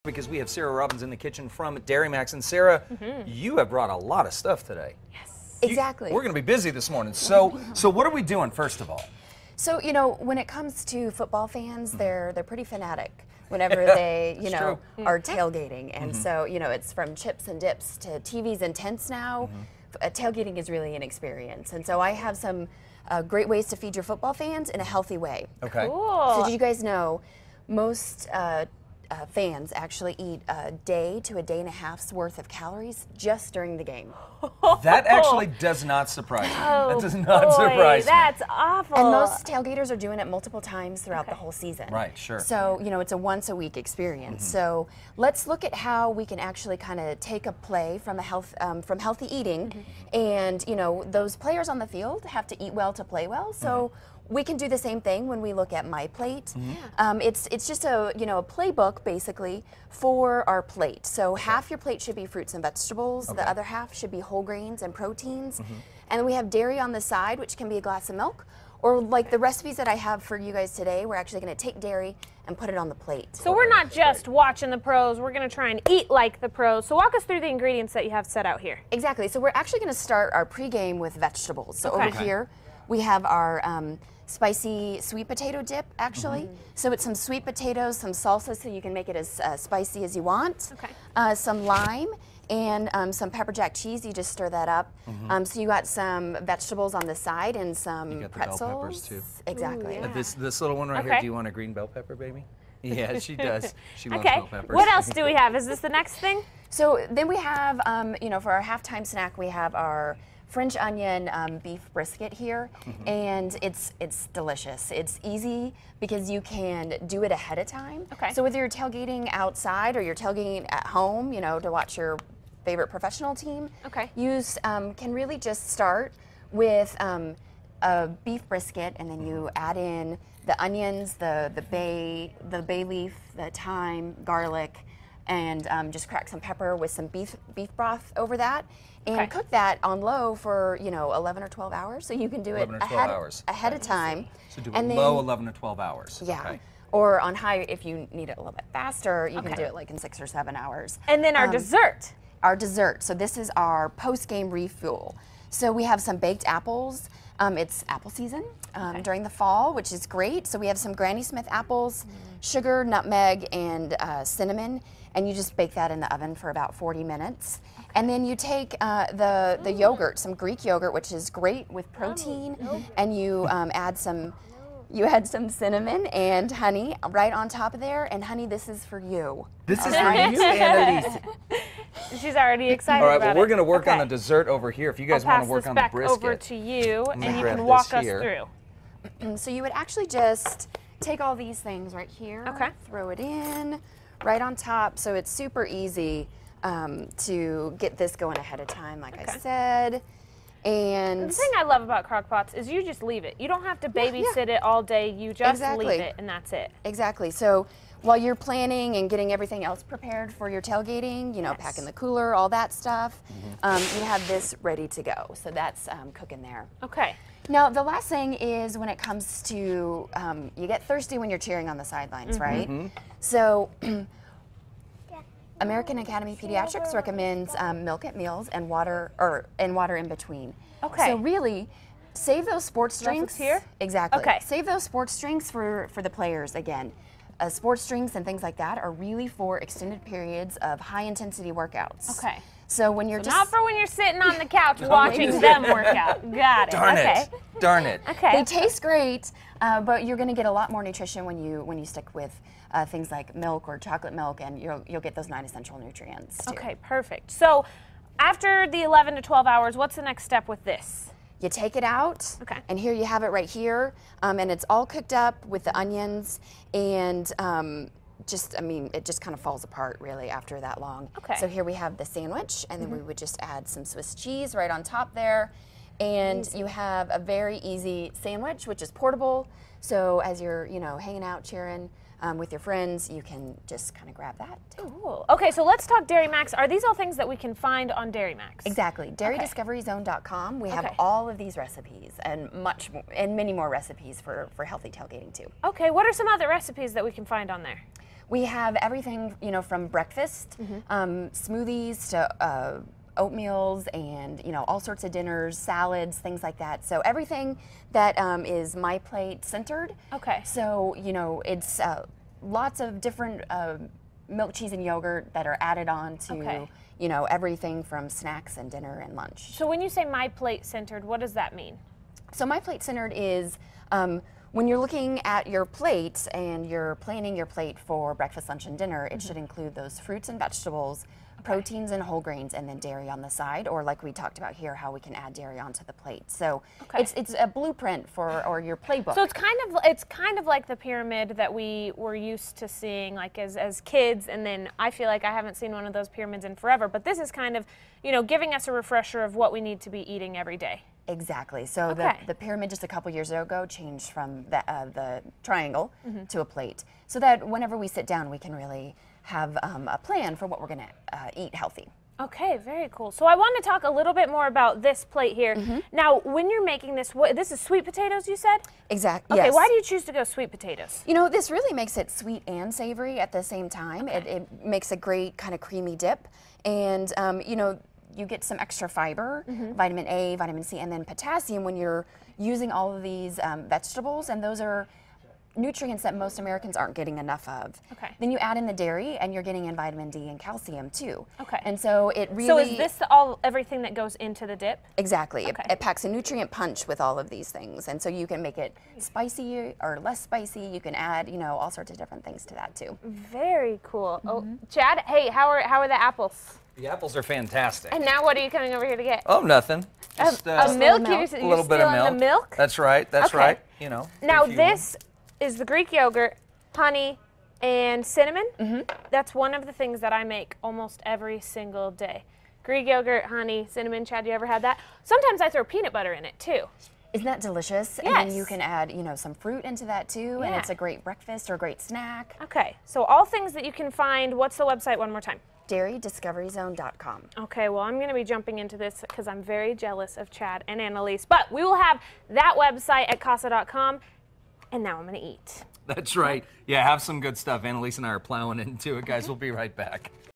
Because we have Sarah Robbins in the kitchen from Dairy Max. And Sarah, you have brought a lot of stuff today. Yes. Exactly. We're going to be busy this morning. So what are we doing first of all? So, you know, when it comes to football fans, they're pretty fanatic whenever they, are tailgating. And so, it's from chips and dips to TVs and tents now. Tailgating is really an experience. And so I have some great ways to feed your football fans in a healthy way. Okay. Cool. So did you guys know most fans actually eat a day to a day and a half's worth of calories just during the game? That actually does not surprise me. Oh, that does not boy, surprise me. That's awful. And most tailgaters are doing it multiple times throughout the whole season. Right, sure. So, it's a once-a-week experience. So let's look at how we can actually kind of take a play from from healthy eating. And, those players on the field have to eat well to play well. So we can do the same thing when we look at My Plate. It's just a a playbook basically for our plate. So half your plate should be fruits and vegetables. The other half should be whole grains and proteins. And then we have dairy on the side, which can be a glass of milk. Or like the recipes that I have for you guys today, we're actually going to take dairy and put it on the plate. So we're not just watching the pros, we're going to try and eat like the pros. So walk us through the ingredients that you have set out here. Exactly. So we're actually going to start our pregame with vegetables. So over here we have our spicy sweet potato dip, actually. So it's some sweet potatoes, some salsa, so you can make it as spicy as you want. Some lime and some pepper jack cheese. You just stir that up. So you got some vegetables on the side and some You got the pretzels. bell peppers too. Exactly. Ooh, yeah. This little one right here. Do you want a green bell pepper, baby? Yeah, she does. She loves bell peppers. What else do we have? Is this the next thing? So then we have, for our halftime snack, we have our French onion beef brisket here, and it's delicious. It's easy because you can do it ahead of time. So whether you're tailgating outside or you're tailgating at home, to watch your favorite professional team, you can really just start with a beef brisket, and then you add in the onions, the bay leaf, the thyme, garlic, and just crack some pepper with some beef broth over that, and cook that on low for 11 or 12 hours. So you can do it ahead of time. So do it low 11 to 12 hours. Yeah. Or on high if you need it a little bit faster. You can do it like in 6 or 7 hours. And then our dessert. Our dessert. So this is our post-game refuel. So we have some baked apples. It's apple season during the fall, which is great. So we have some Granny Smith apples, sugar, nutmeg, and cinnamon, and you just bake that in the oven for about 40 minutes. And then you take the yogurt, some Greek yogurt, which is great with protein, and you add some cinnamon and honey right on top of there. And honey, this is for you. This is for you, Annalise. She's already excited. All right, about well, we're it. going to work on the dessert over here. If you guys want to work on the brisket. I'll pass this back over to you, and you grab can walk this us here. through. So you would actually just take all these things right here, throw it in, right on top. So it's super easy to get this going ahead of time, like I said. And the thing I love about crock pots is you just leave it. You don't have to babysit it all day. You just leave it, and that's it. Exactly. So while you're planning and getting everything else prepared for your tailgating, packing the cooler, all that stuff, you have this ready to go. So that's cooking there. Okay. Now, the last thing is when it comes to, you get thirsty when you're cheering on the sidelines, right? So American Academy of Pediatrics recommends milk at meals and water in between. So really, save those sports drinks here. Exactly. Save those sports drinks for the players again. Sports drinks and things like that are really for extended periods of high intensity workouts. So when you're not for when you're sitting on the couch watching them work out. Got it. Darn it. Darn it. They taste great, but you're going to get a lot more nutrition when you stick with things like milk or chocolate milk, and you'll get those 9 essential nutrients too. Okay, perfect. So after the 11 to 12 hours, what's the next step with this? You take it out, and here you have it right here, and it's all cooked up with the onions, and it just kind of falls apart really after that long. So here we have the sandwich, and then we would just add some Swiss cheese right on top there, and you have a very easy sandwich, which is portable. So as you're hanging out, cheering with your friends, you can just kind of grab that too. Cool. Okay, so let's talk Dairy Max. Are these all things that we can find on Dairy Max? Exactly. DairyDiscoveryZone.com. We have all of these recipes and many more recipes for healthy tailgating too. Okay, what are some other recipes that we can find on there? We have everything, you know, from breakfast, smoothies to oatmeals and, you know, all sorts of dinners, salads, things like that. So everything that is My Plate centered. Okay. So, you know, it's lots of different milk, cheese, and yogurt that are added on to, you know, everything from snacks and dinner and lunch. So when you say My Plate centered, what does that mean? So My Plate centered is when you're looking at your plate and you're planning your plate for breakfast, lunch, and dinner, it should include those fruits and vegetables, proteins and whole grains, and then dairy on the side, or like we talked about here, how we can add dairy onto the plate. So it's a blueprint for or your playbook. So it's kind of like the pyramid that we were used to seeing like as kids, and then I feel like I haven't seen one of those pyramids in forever, but this is kind of, you know, giving us a refresher of what we need to be eating every day. Exactly. So the pyramid just a couple years ago changed from the triangle to a plate, so that whenever we sit down, we can really have a plan for what we're going to eat healthy. Okay, very cool. So I want to talk a little bit more about this plate here. Now, when you're making this, this is sweet potatoes, you said? Exactly. Okay, yes. Why do you choose to go sweet potatoes? You know, this really makes it sweet and savory at the same time. It makes a great kind of creamy dip, and you know, you get some extra fiber, vitamin A, vitamin C, and then potassium when you're using all of these vegetables, and those are nutrients that most Americans aren't getting enough of. Okay. Then you add in the dairy, and you're getting in vitamin D and calcium too. Okay. And so it really. So is this everything that goes into the dip? Exactly. Okay. It packs a nutrient punch with all of these things, and so you can make it spicy or less spicy. You can add, you know, all sorts of different things to that too. Very cool. Oh, Chad, hey, how are the apples? The apples are fantastic. And now what are you coming over here to get? Oh, nothing. Just, a milk? You're a little bit of milk. The milk? That's right. That's right. You know. Now this is the Greek yogurt, honey, and cinnamon. That's one of the things that I make almost every single day. Greek yogurt, honey, cinnamon. Chad, you ever had that? Sometimes I throw peanut butter in it too. Isn't that delicious? Yes. And then you can add, you know, some fruit into that too, and it's a great breakfast or a great snack. Okay, so all things that you can find. What's the website one more time? DairyDiscoveryZone.com. Okay, well, I'm going to be jumping into this because I'm very jealous of Chad and Annalise. But we will have that website at casa.com. And now I'm going to eat. That's right. Yeah, have some good stuff. Annalise and I are plowing into it, guys. We'll be right back.